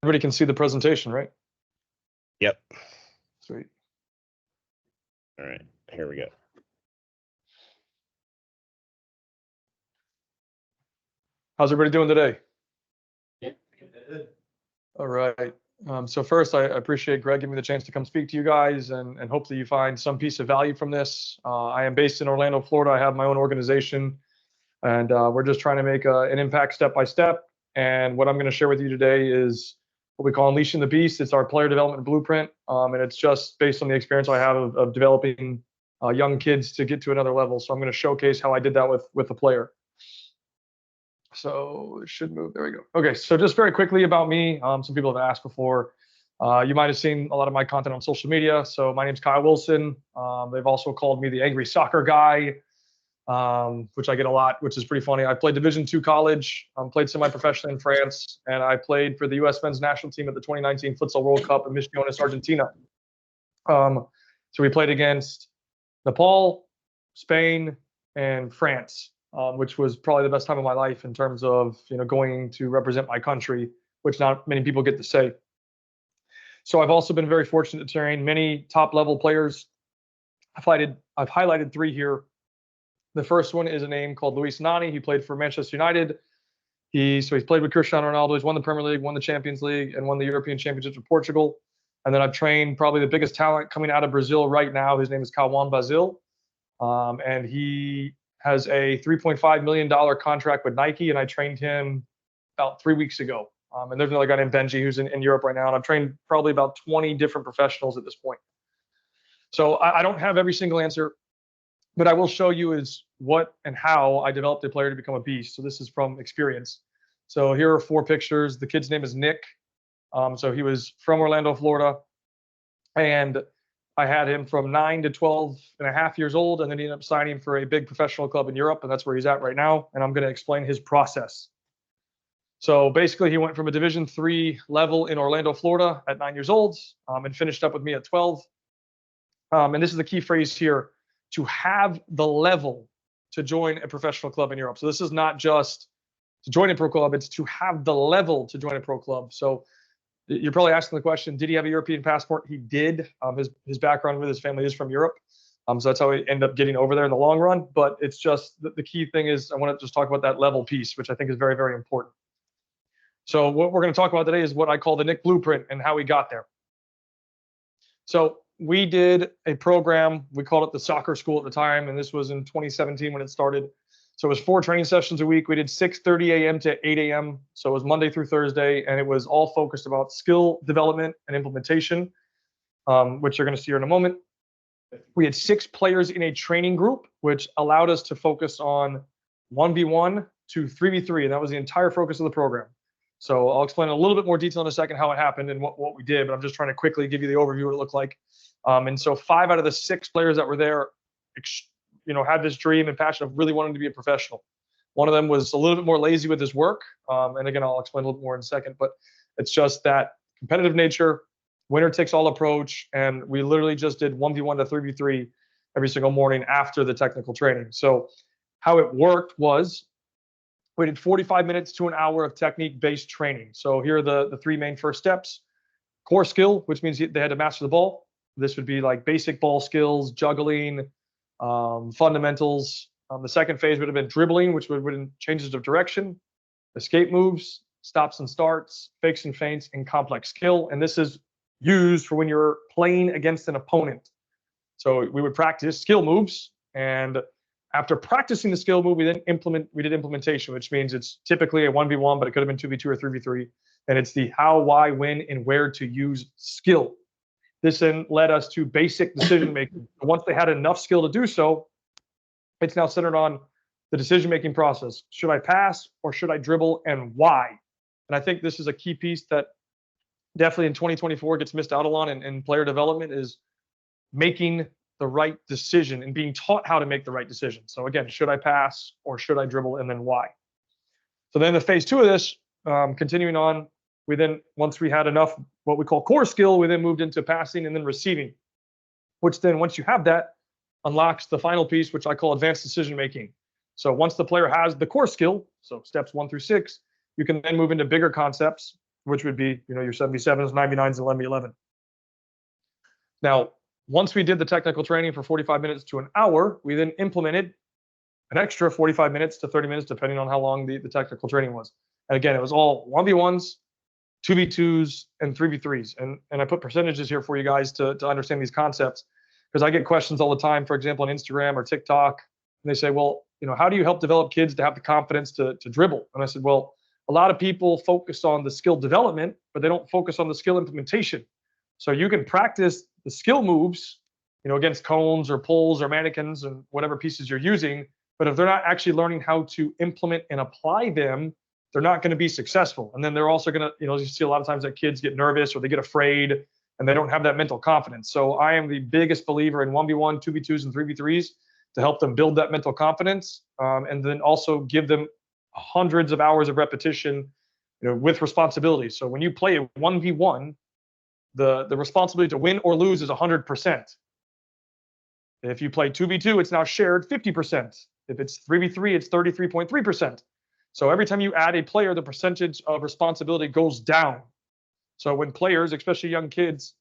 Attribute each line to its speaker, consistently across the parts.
Speaker 1: Everybody can see the presentation, right?
Speaker 2: Yep.
Speaker 1: Sweet.
Speaker 2: All right, here we go.
Speaker 1: How's everybody doing today?
Speaker 3: Yeah.
Speaker 1: All right. So first, I appreciate Greg giving me the chance to come speak to you guys, and hopefully you find some piece of value from this. I am based in Orlando, Florida. I have my own organization, and we're just trying to make an impact step by step. And what I'm going to share with you today is what we call Unleashing the Beast. It's our player development blueprint, and it's just based on the experience I have of developing young kids to get to another level. So I'm going to showcase how I did that with a player. So it should move. There we go. Okay, so just very quickly about me. Some people have asked before. You might have seen a lot of my content on social media. So my name's Kyle Wilson. They've also called me the Angry Soccer Guy, which I get a lot, which is pretty funny. I played Division II college, played semi-professionally in France, and I played for the U.S. men's national team at the 2019 Futsal World Cup in Misiones, Argentina. So we played against Nepal, Spain, and France. Which was probably the best time of my life in terms of going to represent my country, which not many people get to say. So I've also been very fortunate to train many top-level players. I've highlighted three here. The first one is a name called Luis Nani. He played for Manchester United. He's played with Cristiano Ronaldo. He's won the Premier League, won the Champions League, and won the European Championships with Portugal. And then I've trained probably the biggest talent coming out of Brazil right now. His name is Cauã Basil, and he has a $3.5 million contract with Nike, and I trained him about 3 weeks ago. And there's another guy named Benji who's in Europe right now, and I've trained probably about 20 different professionals at this point. So I don't have every single answer, but I will show you is what and how I developed a player to become a beast. So this is from experience. So here are 4 pictures. The kid's name is Nick. So he was from Orlando, Florida, and I had him from 9 to 12 and a half years old, and then he ended up signing for a big professional club in Europe, and that's where he's at right now. And I'm going to explain his process. So basically, he went from a Division III level in Orlando, Florida at 9 years old, and finished up with me at 12. And this is the key phrase here: to have the level to join a professional club in Europe. So this is not just to join a pro club; it's to have the level to join a pro club. So you're probably asking the question, did he have a European passport? He did. His background with his family is from Europe. So that's how he ended up getting over there in the long run. But it's just the key thing is I want to just talk about that level piece, which I think is very, very important. So what we're going to talk about today is what I call the Nick Blueprint and how we got there. So we did a program. We called it the Soccer School at the time, and this was in 2017 when it started. So it was 4 training sessions a week. We did 6:30 a.m. to 8 a.m. So it was Monday through Thursday, and it was all focused about skill development and implementation, which you're going to see here in a moment. We had 6 players in a training group, which allowed us to focus on 1v1 to 3v3, and that was the entire focus of the program. So I'll explain in a little bit more detail in a second how it happened and what we did, but I'm just trying to quickly give you the overview of what it looked like. And so 5 out of the 6 players that were there had this dream and passion of really wanting to be a professional. One of them was a little bit more lazy with his work. And again, I'll explain a little bit more in a second, but it's just that competitive nature, winner takes all approach. And we literally just did 1v1 to 3v3 every single morning after the technical training. So how it worked was we did 45 minutes to an hour of technique-based training. So here are the 3 main first steps. Core skill, which means they had to master the ball. This would be like basic ball skills, juggling, fundamentals. The second phase would have been dribbling, which would have been changes of direction, escape moves, stops and starts, fakes and feints, and complex skill. And this is used for when you're playing against an opponent. So we would practice skill moves, and after practicing the skill move, we did implementation, which means it's typically a 1v1, but it could have been 2v2 or 3v3. And it's the how, why, when, and where to use skill. This then led us to basic decision making. Once they had enough skill to do so, it's now centered on the decision making process. Should I pass or should I dribble, and why? And I think this is a key piece that definitely in 2024 gets missed out a lot in player development, is making the right decision and being taught how to make the right decision. So again, should I pass or should I dribble, and then why? So then the phase 2 of this, continuing on, we then, once we had enough what we call core skill, we then moved into passing and then receiving, which then once you have that, unlocks the final piece, which I call advanced decision making. So once the player has the core skill, so steps 1 through 6, you can then move into bigger concepts, which would be, your 77s, 99s, and 11. Now, once we did the technical training for 45 minutes to an hour, we then implemented an extra 45 minutes to 30 minutes, depending on how long the technical training was. And again, it was all 1v1s, 2v2s, and 3v3s. And I put percentages here for you guys to understand these concepts, because I get questions all the time, for example, on Instagram or TikTok, and they say, well, how do you help develop kids to have the confidence to dribble? And I said, well, a lot of people focus on the skill development, but they don't focus on the skill implementation. So you can practice the skill moves, against cones or poles or mannequins and whatever pieces you're using. But if they're not actually learning how to implement and apply them, they're not going to be successful. And then they're also going to, you see a lot of times that kids get nervous or they get afraid and they don't have that mental confidence. So I am the biggest believer in 1v1, 2v2s, and 3v3s to help them build that mental confidence, and then also give them hundreds of hours of repetition, with responsibility. So when you play a 1v1, the responsibility to win or lose is 100%. If you play 2v2, it's now shared 50%. If it's 3v3, it's 33.3%. So every time you add a player, the percentage of responsibility goes down. So when players, especially young kids,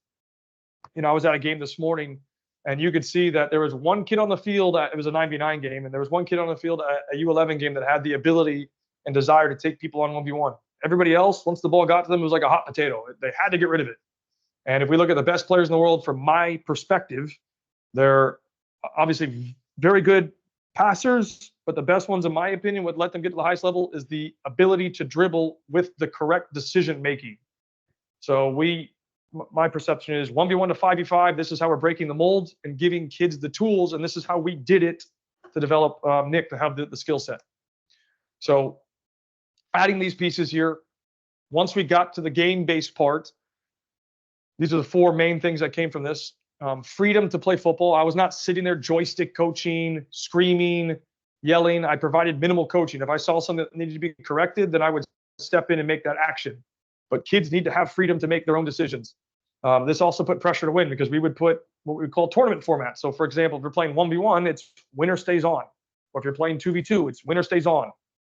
Speaker 1: I was at a game this morning, and you could see that there was one kid on the field, it was a 9v9 game, and there was one kid on the field at a U11 game that had the ability and desire to take people on 1v1. Everybody else, once the ball got to them, it was like a hot potato. They had to get rid of it. And if we look at the best players in the world, from my perspective, they're obviously very good passers, but the best ones, in my opinion, would let them get to the highest level is the ability to dribble with the correct decision making. So my perception is 1v1 to 5v5. This is how we're breaking the mold and giving kids the tools, and this is how we did it to develop Nick to have the skill set. So adding these pieces here, once we got to the game-based part, these are the four main things that came from this. Freedom to play football. I was not sitting there joystick coaching, screaming, yelling. I provided minimal coaching. If I saw something that needed to be corrected, then I would step in and make that action. But kids need to have freedom to make their own decisions. This also put pressure to win, because we would put what we call tournament format. So for example, if you're playing 1v1, it's winner stays on. Or if you're playing 2v2, it's winner stays on.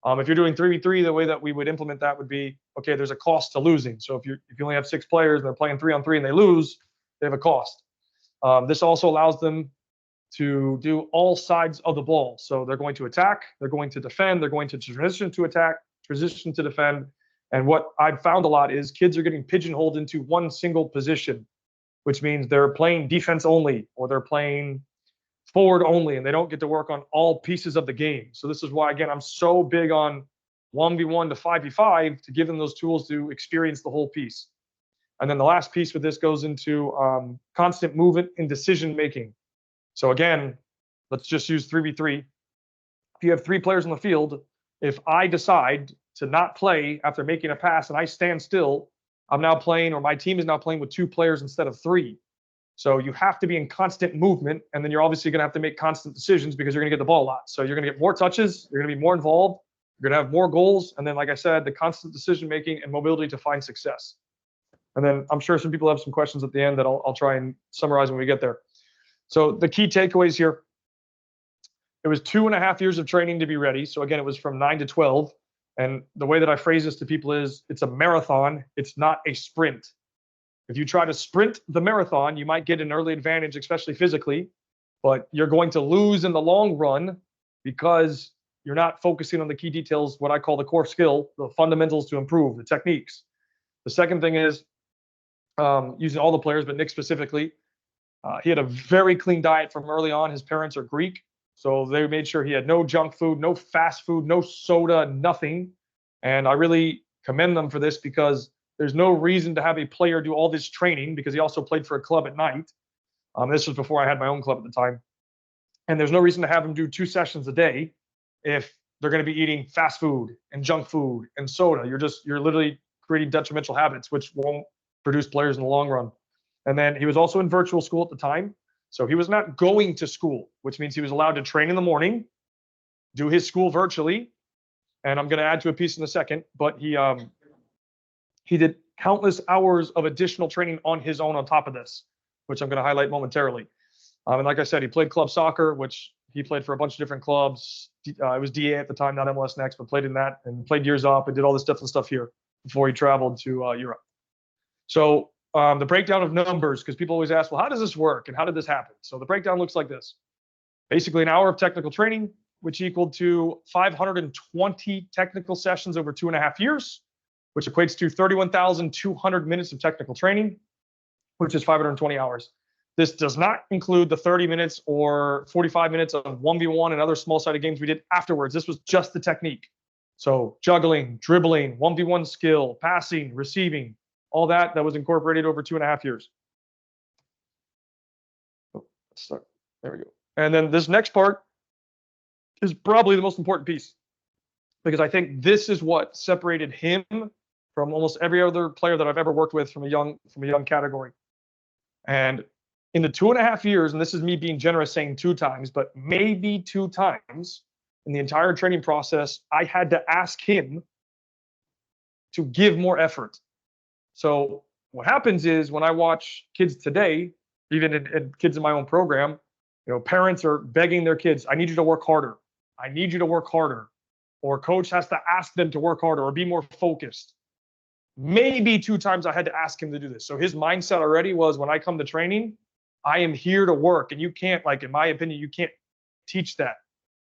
Speaker 1: If you're doing 3v3, the way that we would implement that would be, okay, there's a cost to losing. So if you only have 6 players and they're playing 3-on-3 and they lose, they have a cost. This also allows them to do all sides of the ball. So they're going to attack, they're going to defend, they're going to transition to attack, transition to defend. And what I've found a lot is kids are getting pigeonholed into one single position, which means they're playing defense only, or they're playing forward only, and they don't get to work on all pieces of the game. So this is why, again, I'm so big on 1v1 to 5v5 to give them those tools to experience the whole piece. And then the last piece with this goes into constant movement and decision making. So again, let's just use 3v3. If you have 3 players on the field, if I decide to not play after making a pass and I stand still, I'm now playing, or my team is now playing with 2 players instead of 3. So you have to be in constant movement, and then you're obviously going to have to make constant decisions, because you're going to get the ball a lot. So you're going to get more touches, you're going to be more involved, you're going to have more goals, and then, like I said, the constant decision making and mobility to find success. And then I'm sure some people have some questions at the end that I'll try and summarize when we get there. So the key takeaways here: it was 2.5 years of training to be ready. So again, it was from 9 to 12. And the way that I phrase this to people is, it's a marathon, it's not a sprint. If you try to sprint the marathon, you might get an early advantage, especially physically, but you're going to lose in the long run, because you're not focusing on the key details, what I call the core skill, the fundamentals to improve, the techniques. The second thing is using all the players, but Nick specifically, he had a very clean diet from early on. His parents are Greek, so they made sure he had no junk food, no fast food, no soda, nothing. And I really commend them for this, because there's no reason to have a player do all this training, because he also played for a club at night. This was before I had my own club at the time. And there's no reason to have him do 2 sessions a day if they're going to be eating fast food and junk food and soda. You're literally creating detrimental habits, which won't produce players in the long run. And then he was also in virtual school at the time. So he was not going to school, which means he was allowed to train in the morning, do his school virtually. And I'm going to add to a piece in a second, but he did countless hours of additional training on his own on top of this, which I'm going to highlight momentarily. And like I said, he played club soccer, which he played for a bunch of different clubs. It was DA at the time, not MLS Next, but played in that, and played years off and did all this different stuff here. before he traveled to Europe. So the breakdown of numbers, because people always ask, well, how does this work and how did this happen? So the breakdown looks like this. Basically an hour of technical training, which equaled to 520 technical sessions over 2.5 years, which equates to 31,200 minutes of technical training, which is 520 hours. This does not include the 30 minutes or 45 minutes of 1v1 and other small-sided games we did afterwards. This was just the technique. So juggling, dribbling, 1v1 skill, passing, receiving, all that was incorporated over 2.5 years. Oh, let's start. There we go. And then this next part is probably the most important piece, because I think this is what separated him from almost every other player that I've ever worked with from a young category. And in the 2.5 years, and this is me being generous saying 2 times, but maybe 2 times in the entire training process, I had to ask him to give more effort. So what happens is when I watch kids today, even in kids in my own program, parents are begging their kids, I need you to work harder. I need you to work harder. Or coach has to ask them to work harder or be more focused. Maybe 2 times I had to ask him to do this. So his mindset already was, when I come to training, I am here to work. And you can't, in my opinion, you can't teach that.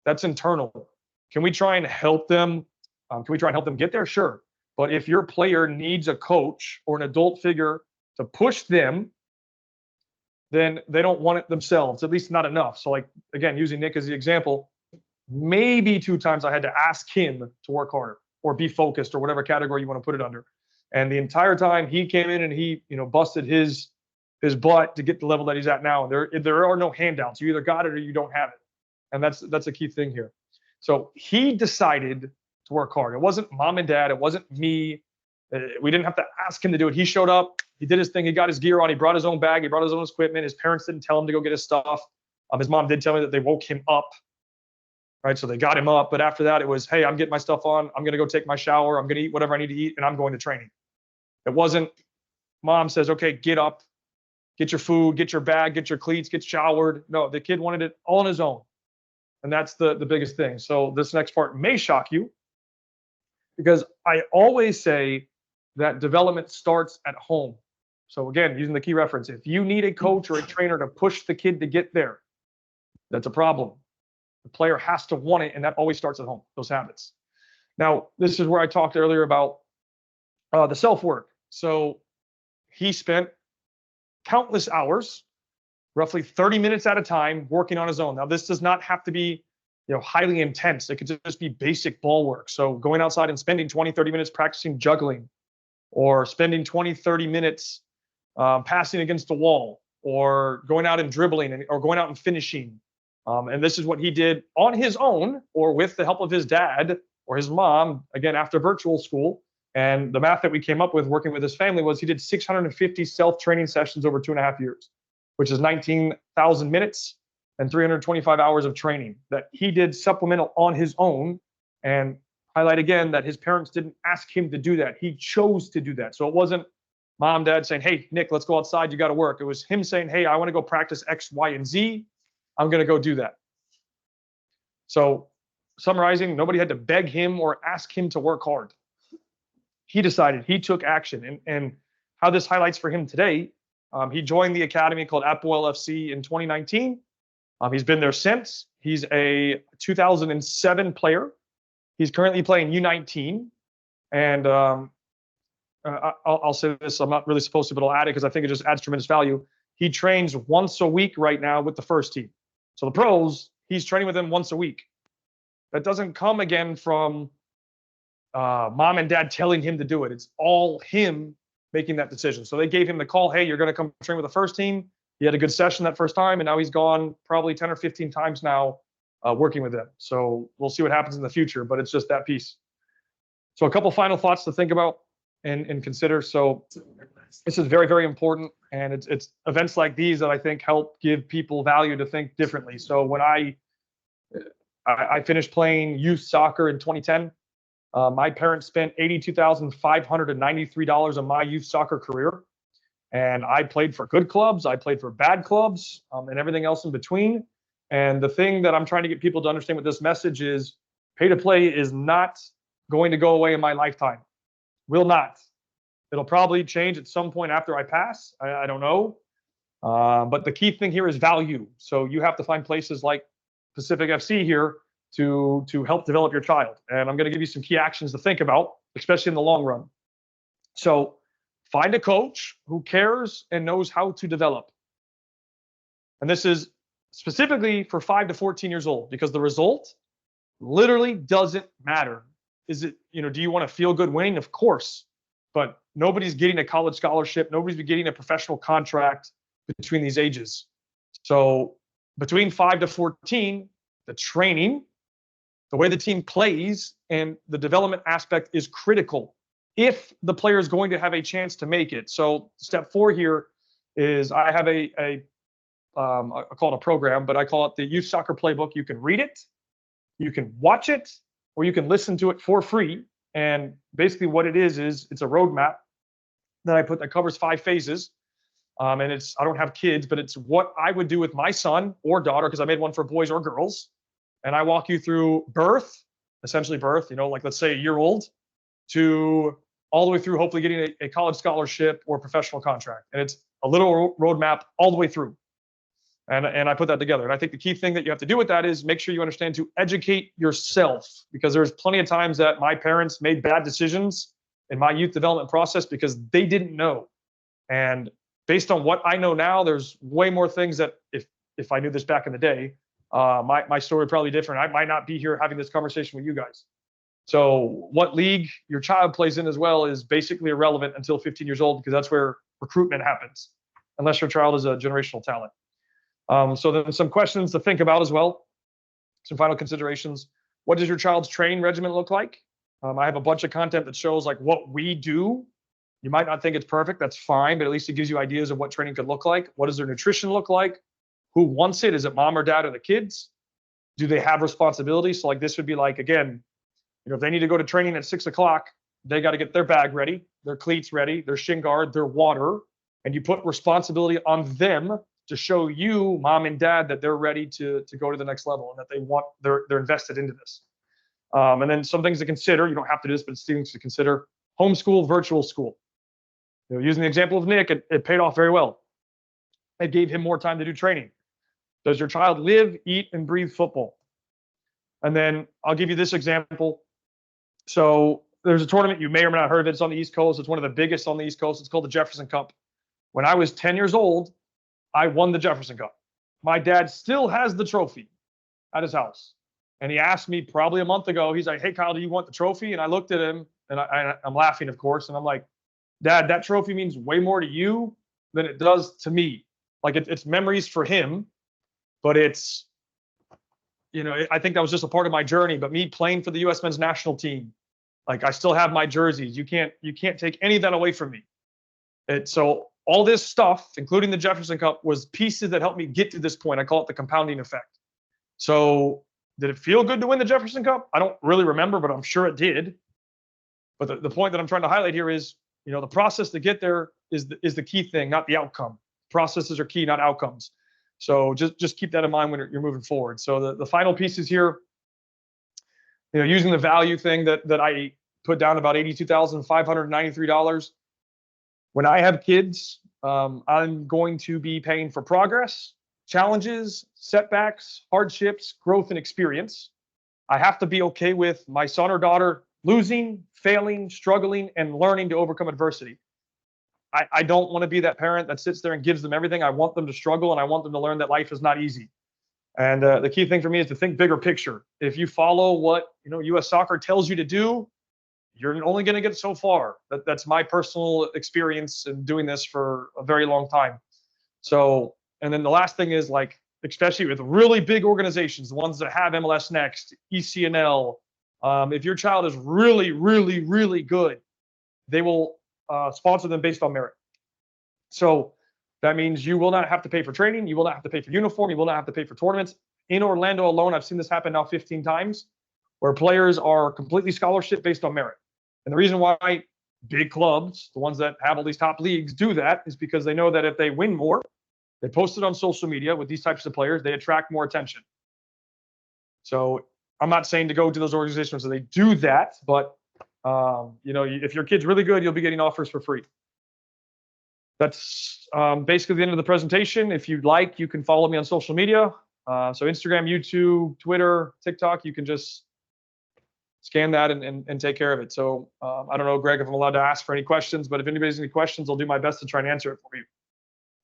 Speaker 1: That's internal. Can we try and help them? Can we try and help them get there? Sure. But if your player needs a coach or an adult figure to push them, then they don't want it themselves, at least not enough. So again, using Nick as the example, maybe 2 times I had to ask him to work harder or be focused or whatever category you want to put it under. And the entire time he came in and he, busted his butt to get the level that he's at now. There are no handouts. You either got it or you don't have it. And that's a key thing here. So he decided to work hard. It wasn't mom and dad. It wasn't me. We didn't have to ask him to do it. He showed up. He did his thing. He got his gear on. He brought his own bag. He brought his own equipment. His parents didn't tell him to go get his stuff. His mom did tell me that they woke him up. Right, so they got him up, but after that, it was, hey, I'm getting my stuff on. I'm going to go take my shower. I'm going to eat whatever I need to eat, and I'm going to training. It wasn't, mom says, okay, get up, get your food, get your bag, get your cleats, get showered. No, the kid wanted it all on his own. And that's the biggest thing. So this next part may shock you, because I always say that development starts at home. So again, using the key reference, if you need a coach or a trainer to push the kid to get there, that's a problem. The player has to want it, and that always starts at home, those habits. Now, this is where I talked earlier about the self-work. So he spent countless hours, roughly 30 minutes at a time, working on his own. Now, this does not have to be highly intense. It could just be basic ball work. So going outside and spending 20, 30 minutes practicing juggling, or spending 20, 30 minutes passing against the wall, or going out and dribbling, or going out and finishing. And this is what he did on his own or with the help of his dad or his mom, again, after virtual school. And the math that we came up with working with his family was he did 650 self-training sessions over 2.5 years, which is 19,000 minutes and 325 hours of training that he did supplemental on his own. And highlight again that his parents didn't ask him to do that. He chose to do that. So it wasn't mom, dad saying, hey, Nick, let's go outside. You got to work. It was him saying, hey, I want to go practice X, Y, and Z. I'm going to go do that. So summarizing, nobody had to beg him or ask him to work hard. He decided, he took action. And how this highlights for him today, he joined the academy called Apoel FC in 2019. He's been there since. He's a 2007 player. He's currently playing U19. And I'll say this, I'm not really supposed to, but I'll add it because I think it just adds tremendous value. He trains once a week right now with the first team. So the pros, he's training with them once a week. That doesn't come again from mom and dad telling him to do it. It's all him making that decision. So they gave him the call, hey, you're going to come train with the first team. He had a good session that first time, and now he's gone probably 10 or 15 times now working with them. So we'll see what happens in the future, but it's just that piece. So a couple final thoughts to think about and consider. So this is very, very important. And it's events like these that I think help give people value to think differently. So when I finished playing youth soccer in 2010, my parents spent $82,593 on my youth soccer career. And I played for good clubs, I played for bad clubs, and everything else in between. And the thing that I'm trying to get people to understand with this message is pay to play is not going to go away in my lifetime. Will not. It'll probably change at some point after I pass. I don't know. But the key thing here is value. So you have to find places like Pacific FC here to help develop your child. And I'm going to give you some key actions to think about, especially in the long run. So find a coach who cares and knows how to develop. And this is specifically for 5 to 14 years old, because the result literally doesn't matter. Is it, do you want to feel good winning? Of course. But nobody's getting a college scholarship. Nobody's getting a professional contract between these ages. So between 5 to 14, the training, the way the team plays, and the development aspect is critical if the player is going to have a chance to make it. So step 4 here is I have I call it a program, but I call it the Youth Soccer Playbook. You can read it, you can watch it, or you can listen to it for free. And basically what it is it's a roadmap that I put that covers 5 phases. And I don't have kids, but it's what I would do with my son or daughter, because I made one for boys or girls. And I walk you through birth, essentially birth, like let's say a year old, to all the way through hopefully getting a college scholarship or professional contract. And it's a little roadmap all the way through. And I put that together. And I think the key thing that you have to do with that is make sure you understand to educate yourself, because there's plenty of times that my parents made bad decisions in my youth development process because they didn't know. And based on what I know now, there's way more things that if I knew this back in the day, my story would probably be different. I might not be here having this conversation with you guys. So what league your child plays in as well is basically irrelevant until 15 years old, because that's where recruitment happens, unless your child is a generational talent. So then some questions to think about as well. Some final considerations. What does your child's training regimen look like? I have a bunch of content that shows like what we do. You might not think it's perfect. That's fine, but at least it gives you ideas of what training could look like. What does their nutrition look like? Who wants it? Is it mom or dad or the kids? Do they have responsibilities? So like this would be like, again, if they need to go to training at 6 o'clock, they got to get their bag ready, their cleats ready, their shin guard, their water, and you put responsibility on them to show you, mom and dad, that they're ready to go to the next level and that they're invested into this. And then some things to consider. You don't have to do this, but it's things to consider. Homeschool, virtual school. Using the example of Nick, it paid off very well. It gave him more time to do training. Does your child live, eat, and breathe football? And then I'll give you this example. So there's a tournament, you may or may not heard of it. It's on the East Coast. It's one of the biggest on the East Coast. It's called the Jefferson Cup. When I was 10 years old, I won the Jefferson Cup. My dad still has the trophy at his house. And he asked me probably a month ago, he's like, hey, Kyle, do you want the trophy? And I looked at him, and I'm laughing, of course. And I'm like, Dad, that trophy means way more to you than it does to me. Like it's memories for him, but it's, I think that was just a part of my journey. But me playing for the U.S. men's national team, like I still have my jerseys. You can't take any of that away from me. So all this stuff, including the Jefferson Cup, was pieces that helped me get to this point. I call it the compounding effect. So did it feel good to win the Jefferson Cup? I don't really remember, but I'm sure it did. But the point that I'm trying to highlight here is, the process to get there is the key thing, not the outcome. Processes are key, not outcomes. So just keep that in mind when you're moving forward. So the final pieces here, using the value thing that I put down, about $82,593. When I have kids, I'm going to be paying for progress, challenges, setbacks, hardships, growth, and experience. I have to be okay with my son or daughter losing, failing, struggling, and learning to overcome adversity. I don't want to be that parent that sits there and gives them everything. I want them to struggle, and I want them to learn that life is not easy. And the key thing for me is to think bigger picture. If you follow what U.S. Soccer tells you to do, you're only going to get so far. That's my personal experience in doing this for a very long time. So, and then the last thing is, like, especially with really big organizations, the ones that have MLS Next, ECNL, if your child is really, really, really good, they will sponsor them based on merit. So that means you will not have to pay for training. You will not have to pay for uniform. You will not have to pay for tournaments. In Orlando alone, I've seen this happen now 15 times, where players are completely scholarship based on merit. And the reason why big clubs, the ones that have all these top leagues, do that is because they know that if they win more, they post it on social media with these types of players, they attract more attention. So I'm not saying to go to those organizations so they do that, but If your kid's really good, you'll be getting offers for free. That's basically the end of the presentation. If you'd like, you can follow me on social media. So Instagram, YouTube, Twitter, TikTok, you can just scan that and take care of it. So I don't know, Greg, if I'm allowed to ask for any questions, but if anybody has any questions, I'll do my best to try and answer it for you.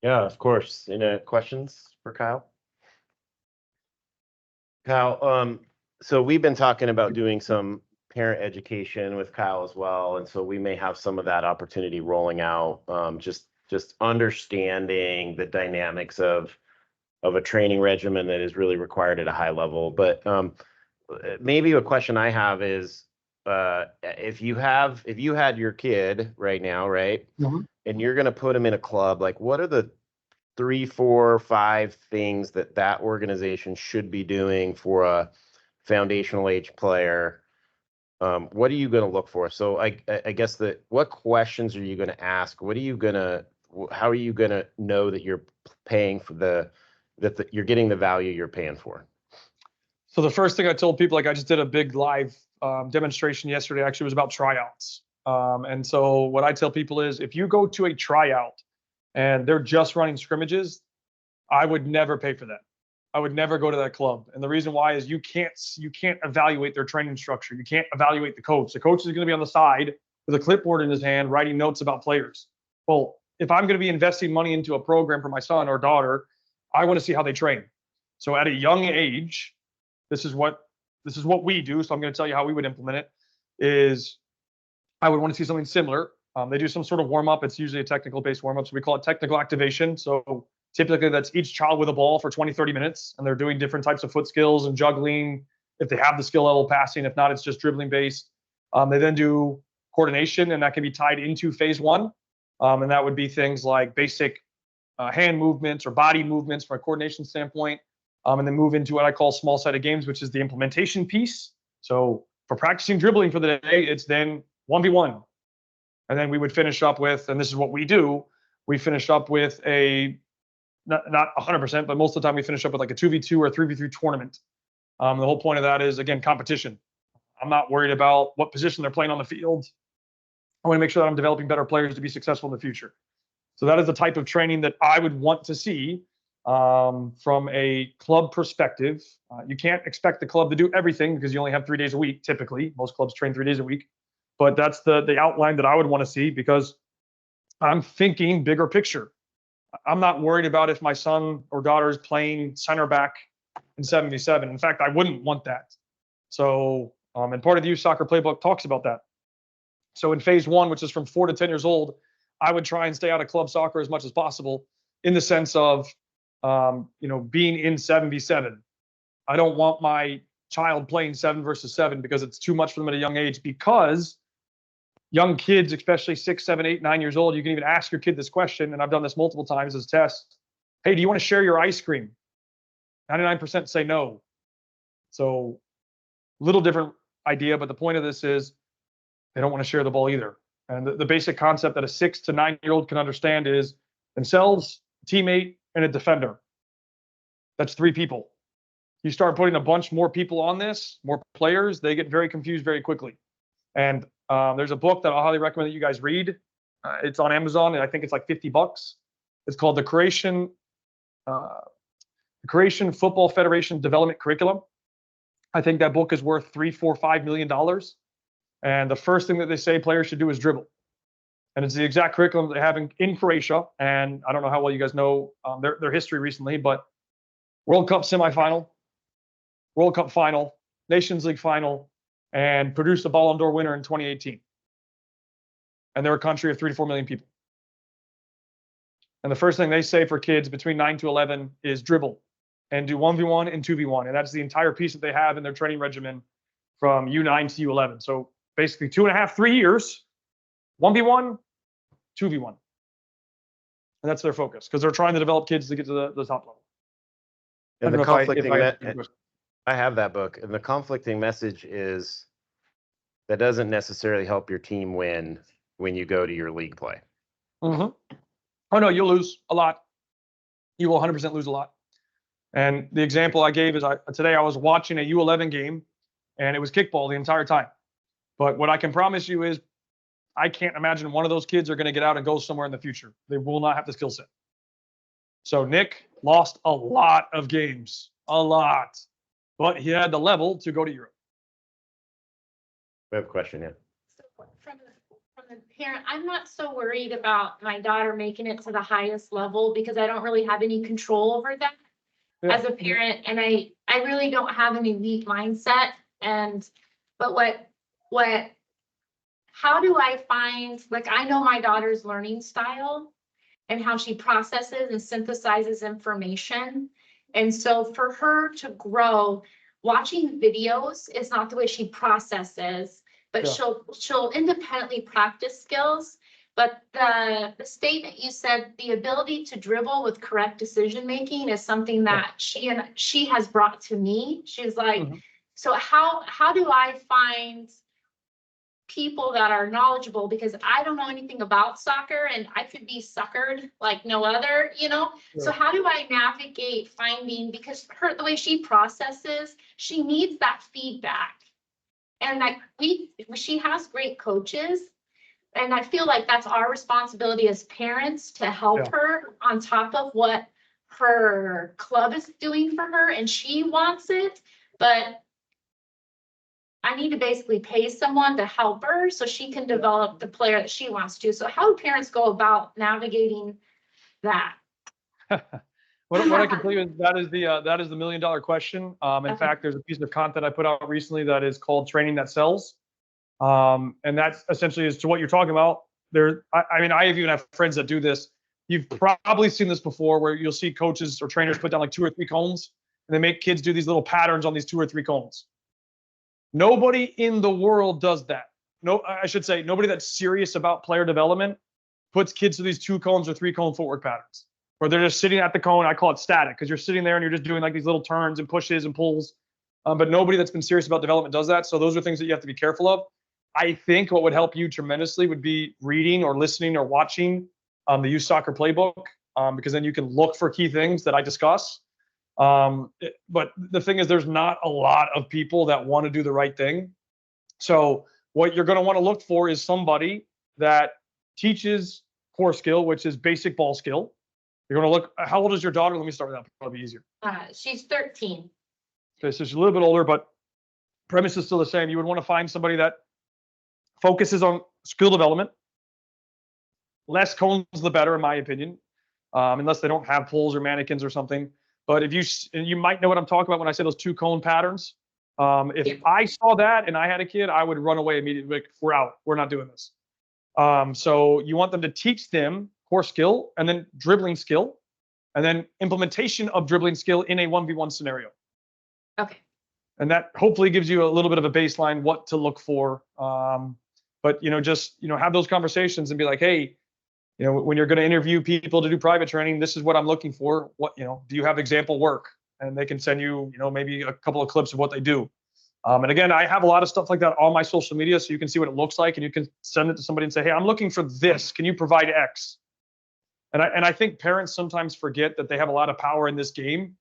Speaker 2: Yeah, of course. Any questions for Kyle? Kyle, so we've been talking about doing some parent education with Kyle as well, and so we may have some of that opportunity rolling out. Just understanding the dynamics of a training regimen that is really required at a high level. But maybe a question I have is, if you had your kid right now, right, and you're going to put him in a club, like what are the 3, 4, 5 things that organization should be doing for a foundational age player? What are you going to look for? So I guess what questions are you going to ask? How are you going to know that you're paying for that you're getting the value you're paying for?
Speaker 1: So the first thing I told people, like I just did a big live demonstration yesterday, actually was about tryouts. And so what I tell people is if you go to a tryout and they're just running scrimmages, I would never pay for that. I would never go to that club. And the reason why is you can't evaluate their training structure. You can't evaluate the coach. The coach is going to be on the side with a clipboard in his hand writing notes about players. Well, if I'm going to be investing money into a program for my son or daughter, I want to see how they train. So at a young age, this is what we do. So I'm going to tell you how we would implement it is I would want to see something similar. They do some sort of warm up. It's usually a technical based warm up. So we call it technical activation. So typically that's each child with a ball for 20, 30 minutes. And they're doing different types of foot skills and juggling. If they have the skill level, passing. If not, it's just dribbling based. They then do coordination, and that can be tied into phase 1. And that would be things like basic hand movements or body movements from a coordination standpoint. And then move into what I call small sided games, which is the implementation piece. So for practicing dribbling for the day, it's then 1v1. And then we would finish up with, and this is what we do, we finish up with not 100%, but most of the time we finish up with like a 2v2 or 3v3 tournament. The whole point of that is, again, competition. I'm not worried about what position they're playing on the field. I want to make sure that I'm developing better players to be successful in the future. So that is the type of training that I would want to see from a club perspective. You can't expect the club to do everything because you only have 3 days a week. Typically, most clubs train 3 days a week. But that's the outline that I would want to see because I'm thinking bigger picture. I'm not worried about if my son or daughter is playing center back in 77. In fact, I wouldn't want that. So, and part of the youth soccer playbook talks about that. So in phase 1, which is from 4 to 10 years old, I would try and stay out of club soccer as much as possible in the sense of, being in 7v7. I don't want my child playing 7 versus 7 because it's too much for them at a young age, because young kids, especially 6, 7, 8, 9 years old, you can even ask your kid this question, and I've done this multiple times as tests. Hey, do you want to share your ice cream? 99% say no. So little different idea, but the point of this is they don't want to share the ball either. And the basic concept that a 6 to 9-year-old can understand is themselves, teammate, and a defender. That's 3 people. You start putting a bunch more people on this, more players, they get very confused very quickly. And there's a book that I highly recommend that you guys read. It's on Amazon, and I think it's like $50. It's called the Croatian Football Federation Development Curriculum. I think that book is worth $3, $4, $5 million. And the first thing that they say players should do is dribble. And it's the exact curriculum they have in Croatia. And I don't know how well you guys know their history recently, but World Cup semifinal, World Cup final, Nations League final, and produced a Ballon d'Or winner in 2018. And they're a country of 3 to 4 million people. And the first thing they say for kids between 9 to 11 is dribble and do 1v1 and 2v1. And that's the entire piece that they have in their training regimen from U9 to U11. So basically 2.5, 3 years, 1v1, 2v1. And that's their focus because they're trying to develop kids to get to the top level.
Speaker 2: And the conflicting I have that book, and the conflicting message is that doesn't necessarily help your team win when you go to your league play.
Speaker 1: Mm-hmm. Oh no, you'll lose a lot. You will 100% lose a lot. And the example I gave is today I was watching a U11 game, and it was kickball the entire time. But what I can promise you is I can't imagine one of those kids are going to get out and go somewhere in the future. They will not have the skill set. So Nick lost a lot of games, a lot, but he had the level to go to Europe.
Speaker 2: We have a question, yeah.
Speaker 3: So from the parent, I'm not so worried about my daughter making it to the highest level because I don't really have any control over that as a parent, and I really don't have an elite mindset. But how do I find, like, I know my daughter's learning style and how she processes and synthesizes information. And so for her to grow, watching videos is not the way she processes, but she'll independently practice skills. But the statement you said, the ability to dribble with correct decision making, is something that she has brought to me. She's like, so how do I find people that are knowledgeable, because I don't know anything about soccer and I could be suckered like no other, So how do I navigate finding, because the way she processes, she needs that feedback. And like she has great coaches, and I feel like that's our responsibility as parents to help her on top of what her club is doing for her, and she wants it, but I need to basically pay someone to help her so she can develop the player that she wants to. So how do parents go about navigating that?
Speaker 1: What I can tell you is that is the $1 million question. In fact, there's a piece of content I put out recently that is called Training That Sells. And that's essentially is to what you're talking about. I even have friends that do this. You've probably seen this before, where you'll see coaches or trainers put down like 2 or 3 cones, and they make kids do these little patterns on these 2 or 3 cones. Nobody in the world does that. No, I should say nobody that's serious about player development puts kids through these 2 cones or 3 cone footwork patterns, where they're just sitting at the cone. I call it static, because you're sitting there and you're just doing like these little turns and pushes and pulls. But nobody that's been serious about development does that. So those are things that you have to be careful of. I think what would help you tremendously would be reading or listening or watching the Youth Soccer Playbook, because then you can look for key things that I discuss. But the thing is, there's not a lot of people that want to do the right thing. So what you're going to want to look for is somebody that teaches core skill, which is basic ball skill. You're going to look, how old is your daughter? Let me start with that, probably easier.
Speaker 3: She's 13.
Speaker 1: Okay, so she's a little bit older, but premise is still the same. You would want to find somebody that focuses on skill development. Less cones, the better, in my opinion, unless they don't have pulls or mannequins or something. But if you might know what I'm talking about when I say those 2 cone patterns. If I saw that and I had a kid, I would run away immediately. Like, we're out. We're not doing this. So you want them to teach them core skill, and then dribbling skill, and then implementation of dribbling skill in a 1v1 scenario.
Speaker 3: Okay.
Speaker 1: And that hopefully gives you a little bit of a baseline what to look for. But just have those conversations and be like, hey, when you're going to interview people to do private training, this is what I'm looking for. What, do you have example work? And they can send you, maybe a couple of clips of what they do. And again, I have a lot of stuff like that on my social media, so you can see what it looks like, and you can send it to somebody and say, hey, I'm looking for this. Can you provide X? And I think parents sometimes forget that they have a lot of power in this game,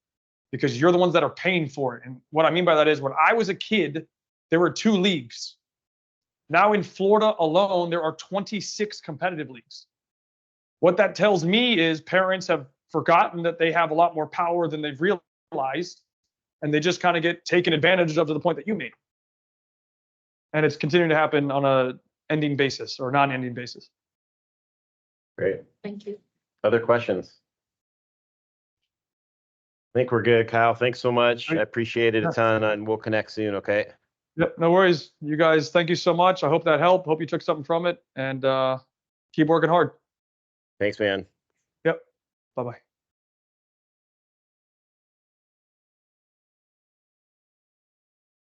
Speaker 1: because you're the ones that are paying for it. And what I mean by that is, when I was a kid, there were 2 leagues. Now in Florida alone, there are 26 competitive leagues. What that tells me is parents have forgotten that they have a lot more power than they've realized, and they just kind of get taken advantage of to the point that you made. And it's continuing to happen on a ending basis or non-ending basis.
Speaker 2: Great.
Speaker 3: Thank you.
Speaker 2: Other questions? I think we're good, Kyle. Thanks so much. I appreciate it a ton, and we'll connect soon, okay?
Speaker 1: Yep, no worries. You guys, thank you so much. I hope that helped. Hope you took something from it, and keep working hard.
Speaker 2: Thanks, man.
Speaker 1: Yep. Bye-bye.